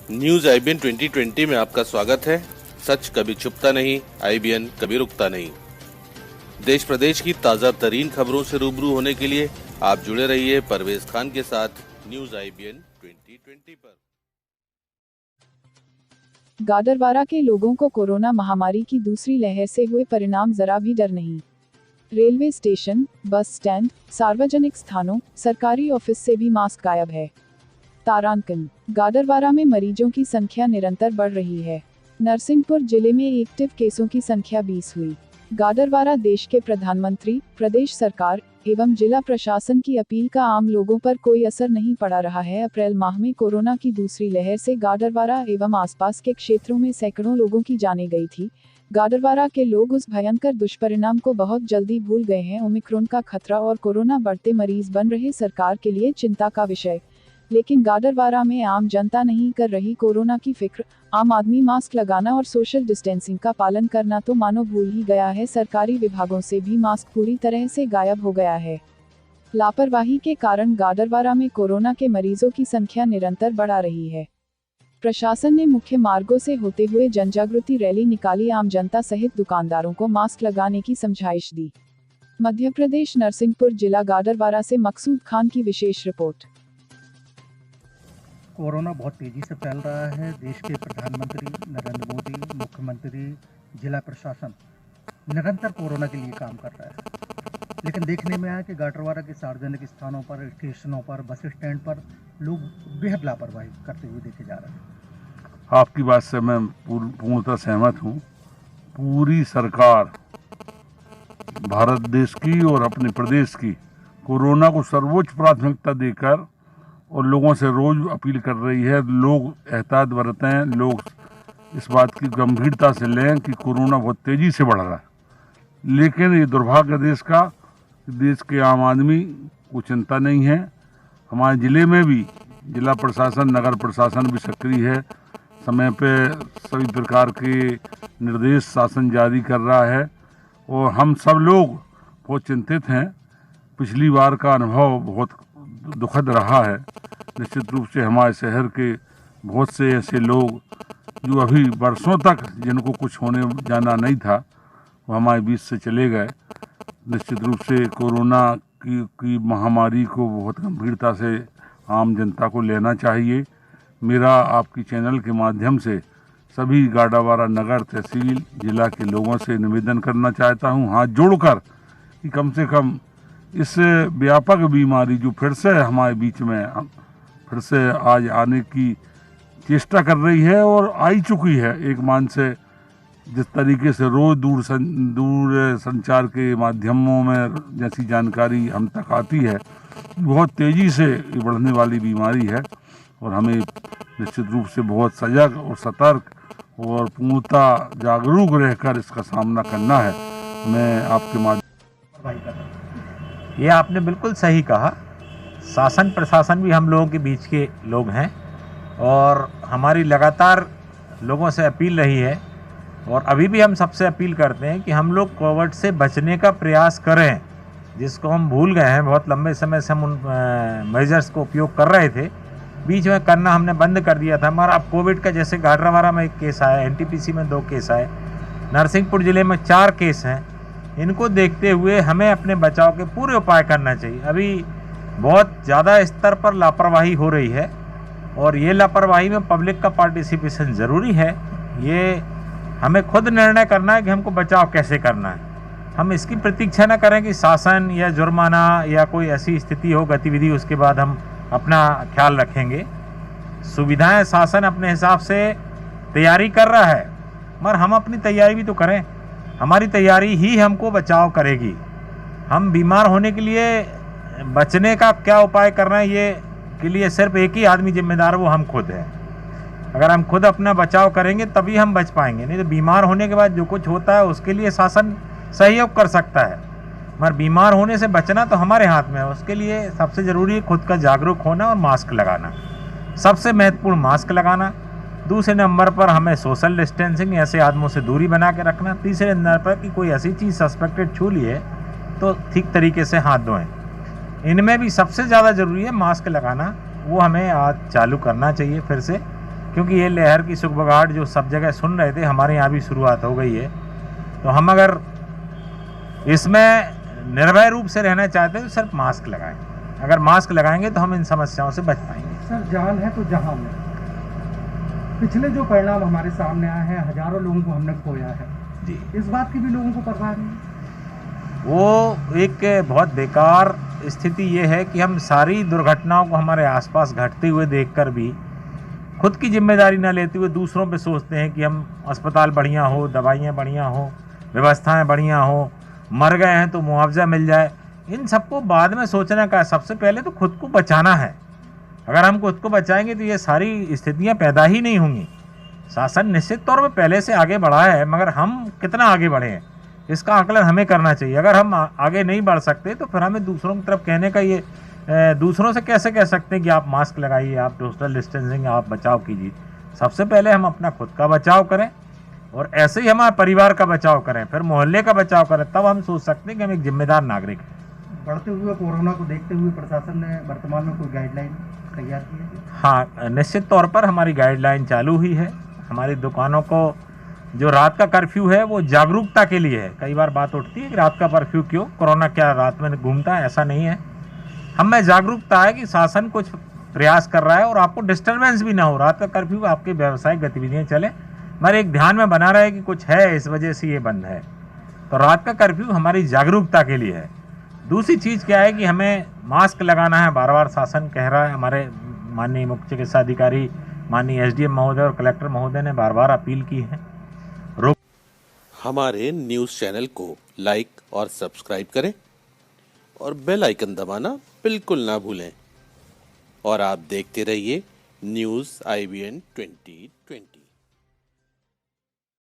News IBN 2020 में आपका स्वागत है। सच कभी छुपता नहीं, आईबीएन कभी रुकता नहीं। देश प्रदेश की ताजा तरीन खबरों से रूबरू होने के लिए आप जुड़े रहिए परवेज खान के साथ न्यूज आईबीएन 2020 पर। गाडरवारा के लोगों को कोरोना महामारी की दूसरी लहर से हुए परिणाम जरा भी डर नहीं। रेलवे स्टेशन, बस स्टैंड, सार्वजनिक स्थानों, सरकारी ऑफिस से भी मास्क गायब है। तारांकन, गाडरवारा में मरीजों की संख्या निरंतर बढ़ रही है। नरसिंहपुर जिले में एक्टिव केसों की संख्या 20 हुई। गाडरवारा देश के प्रधानमंत्री, प्रदेश सरकार एवं जिला प्रशासन की अपील का आम लोगों पर कोई असर नहीं पड़ा रहा है। अप्रैल माह में कोरोना की दूसरी लहर से गाडरवारा एवं आसपास के क्षेत्रों में सैकड़ों लोगों की जानें गई थी। गाडरवारा के लोग उस भयंकर दुष्परिणाम को बहुत जल्दी भूल गए हैं। ओमिक्रॉन का खतरा और कोरोना बढ़ते मरीज बन रहे सरकार के लिए चिंता का विषय, लेकिन गाडरवारा में आम जनता नहीं कर रही कोरोना की फिक्र। आम आदमी मास्क लगाना और सोशल डिस्टेंसिंग का पालन करना तो मानो भूल ही गया है। सरकारी विभागों से भी मास्क पूरी तरह से गायब हो गया है। लापरवाही के कारण गाडरवारा में कोरोना के मरीजों की संख्या निरंतर बढ़ा रही है। प्रशासन ने मुख्य मार्गों से होते हुए जनजागृति रैली निकाली, आम जनता सहित दुकानदारों को मास्क लगाने की समझाइश दी। मध्य प्रदेश, नरसिंहपुर जिला गाडरवारा से मकसूद खान की विशेष रिपोर्ट। कोरोना बहुत तेज़ी से फैल रहा है। देश के प्रधानमंत्री नरेंद्र मोदी, मुख्यमंत्री, जिला प्रशासन निरंतर कोरोना के लिए काम कर रहा है, लेकिन देखने में आया कि गाडरवारा के सार्वजनिक स्थानों पर, स्टेशनों पर, बस स्टैंड पर लोग बेहद लापरवाही करते हुए देखे जा रहे हैं। आपकी बात से मैं पूर्णतः सहमत हूँ। पूरी सरकार भारत देश की और अपने प्रदेश की कोरोना को सर्वोच्च प्राथमिकता देकर और लोगों से रोज अपील कर रही है, लोग एहतियात बरतें, लोग इस बात की गंभीरता से लें कि कोरोना बहुत तेज़ी से बढ़ रहा है। लेकिन ये दुर्भाग्य देश का, देश के आम आदमी को चिंता नहीं है। हमारे ज़िले में भी जिला प्रशासन, नगर प्रशासन भी सक्रिय है। समय पे सभी प्रकार के निर्देश शासन जारी कर रहा है और हम सब लोग बहुत चिंतित हैं। पिछली बार का अनुभव बहुत दुखद रहा है। निश्चित रूप से हमारे शहर के बहुत से ऐसे लोग जो अभी वर्षों तक जिनको कुछ होने जाना नहीं था, वो हमारे बीच से चले गए। निश्चित रूप से कोरोना की महामारी को बहुत गंभीरता से आम जनता को लेना चाहिए। मेरा आपकी चैनल के माध्यम से सभी गाडरवारा नगर, तहसील, जिला के लोगों से निवेदन करना चाहता हूँ, हाथ जोड़कर, कि कम से कम इस व्यापक बीमारी जो फिर से हमारे बीच में फिर से आज आने की चेष्टा कर रही है और आई चुकी है। एक मान से जिस तरीके से रोज़ दूर संचार के माध्यमों में जैसी जानकारी हम तक आती है, बहुत तेज़ी से बढ़ने वाली बीमारी है और हमें निश्चित रूप से बहुत सजग और सतर्क और पूर्णतः जागरूक रहकर इसका सामना करना है। मैं आपके माध्यम। ये आपने बिल्कुल सही कहा। शासन प्रशासन भी हम लोगों के बीच के लोग हैं और हमारी लगातार लोगों से अपील रही है और अभी भी हम सबसे अपील करते हैं कि हम लोग कोविड से बचने का प्रयास करें, जिसको हम भूल गए हैं। बहुत लंबे समय से हम उन मेजर्स को उपयोग कर रहे थे, बीच में करना हमने बंद कर दिया था। हमारा अब कोविड का, जैसे गाडरवारा में 1 केस आया, एनटीपीसी में 2 केस आए, नरसिंहपुर ज़िले में 4 केस हैं। इनको देखते हुए हमें अपने बचाव के पूरे उपाय करना चाहिए। अभी बहुत ज़्यादा स्तर पर लापरवाही हो रही है और ये लापरवाही में पब्लिक का पार्टिसिपेशन ज़रूरी है। ये हमें खुद निर्णय करना है कि हमको बचाव कैसे करना है। हम इसकी प्रतीक्षा न करें कि शासन या जुर्माना या कोई ऐसी स्थिति हो, गतिविधि, उसके बाद हम अपना ख्याल रखेंगे। सुविधाएं शासन अपने हिसाब से तैयारी कर रहा है, मगर हम अपनी तैयारी भी तो करें। हमारी तैयारी ही हमको बचाव करेगी। हम बीमार होने के लिए, बचने का क्या उपाय करना है, ये के लिए सिर्फ एक ही आदमी जिम्मेदार, वो हम खुद हैं। अगर हम खुद अपना बचाव करेंगे तभी हम बच पाएंगे, नहीं तो बीमार होने के बाद जो कुछ होता है उसके लिए शासन सहयोग कर सकता है, मगर बीमार होने से बचना तो हमारे हाथ में है। उसके लिए सबसे ज़रूरी है खुद का जागरूक होना और मास्क लगाना। सबसे महत्वपूर्ण मास्क लगाना। दूसरे नंबर पर हमें सोशल डिस्टेंसिंग, ऐसे आदमियों से दूरी बना के रखना। तीसरे नंबर पर कि कोई ऐसी चीज़ सस्पेक्टेड छू ली है तो ठीक तरीके से हाथ धोएं। इनमें भी सबसे ज़्यादा ज़रूरी है मास्क लगाना। वो हमें आज चालू करना चाहिए फिर से, क्योंकि ये लहर की सुगबगाहट जो सब जगह सुन रहे थे, हमारे यहाँ भी शुरुआत हो गई है। तो हम अगर इसमें निर्भय रूप से रहना चाहते हैं तो सिर्फ मास्क लगाएं। अगर मास्क लगाएंगे तो हम इन समस्याओं से बच पाएंगे। सर, जान है तो जहां में पिछले जो परिणाम हमारे सामने आए हैं, हजारों लोगों को हमने खोया है जी, इस बात की भी लोगों को परवाह नहीं। वो एक बहुत बेकार स्थिति ये है कि हम सारी दुर्घटनाओं को हमारे आसपास घटते हुए देखकर भी खुद की जिम्मेदारी न लेते हुए दूसरों पे सोचते हैं कि हम अस्पताल बढ़िया हो, दवाइयाँ बढ़िया हो, व्यवस्थाएं बढ़िया हो, मर गए हैं तो मुआवजा मिल जाए। इन सबको बाद में सोचने का, सबसे पहले तो खुद को बचाना है। अगर हम खुद को बचाएंगे तो ये सारी स्थितियां पैदा ही नहीं होंगी। शासन निश्चित तौर पर पहले से आगे बढ़ा है, मगर हम कितना आगे बढ़े हैं इसका आकलन हमें करना चाहिए। अगर हम आगे नहीं बढ़ सकते तो फिर हमें दूसरों की तरफ कहने का ये, दूसरों से कैसे कह सकते हैं कि आप मास्क लगाइए, आप सोशल डिस्टेंसिंग, आप बचाव कीजिए। सबसे पहले हम अपना खुद का बचाव करें और ऐसे ही हमारे परिवार का बचाव करें, फिर मोहल्ले का बचाव करें, तब हम सोच सकते हैं कि हम एक जिम्मेदार नागरिक हैं। बढ़ते हुए कोरोना को देखते हुए प्रशासन ने वर्तमान में कोई गाइडलाइन तैयार की है? हाँ, निश्चित तौर पर हमारी गाइडलाइन चालू ही है। हमारी दुकानों को जो रात का कर्फ्यू है वो जागरूकता के लिए है। कई बार बात उठती है कि रात का कर्फ्यू क्यों, कोरोना क्या रात में घूमता है? ऐसा नहीं है। हम में जागरूकता है कि शासन कुछ प्रयास कर रहा है और आपको डिस्टर्बेंस भी ना हो। रात का कर्फ्यू आपकी व्यावसायिक गतिविधियाँ चले, मगर एक ध्यान में बना रहे कि कुछ है, इस वजह से ये बंद है। तो रात का कर्फ्यू हमारी जागरूकता के लिए है। दूसरी चीज़ क्या है कि हमें मास्क लगाना है, बार बार शासन कह रहा है। हमारे माननीय मुख्य चिकित्सा अधिकारी, माननीय एसडीएम महोदय और कलेक्टर महोदय ने बार बार अपील की है। हमारे न्यूज़ चैनल को लाइक और सब्सक्राइब करें और बेल आइकन दबाना बिल्कुल ना भूलें। और आप देखते रहिए न्यूज़ IBN 2020।